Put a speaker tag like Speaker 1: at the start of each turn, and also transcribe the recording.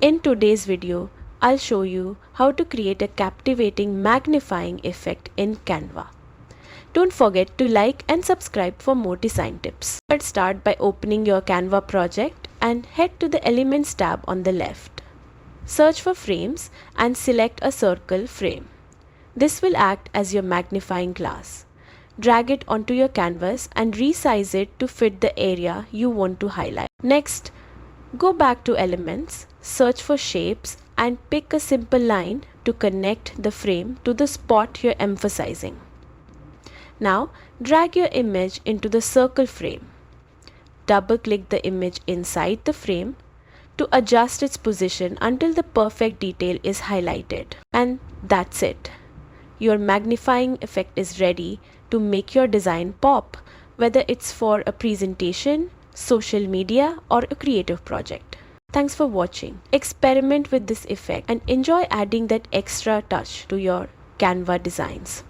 Speaker 1: In today's video, I'll show you how to create a captivating magnifying effect in Canva. Don't forget to like and subscribe for more design tips. Let's start by opening your Canva project and head to the Elements tab on the left. Search for frames and select a circle frame. This will act as your magnifying glass. Drag it onto your canvas and resize it to fit the area you want to highlight. Next, go back to Elements, search for shapes and pick a simple line to connect the frame to the spot you're emphasizing. Now, drag your image into the circle frame. Double-click the image inside the frame to adjust its position until the perfect detail is highlighted. And that's it. Your magnifying effect is ready to make your design pop, whether it's for a presentation, social media, or a creative project. Thanks for watching. Experiment with this effect and enjoy adding that extra touch to your Canva designs.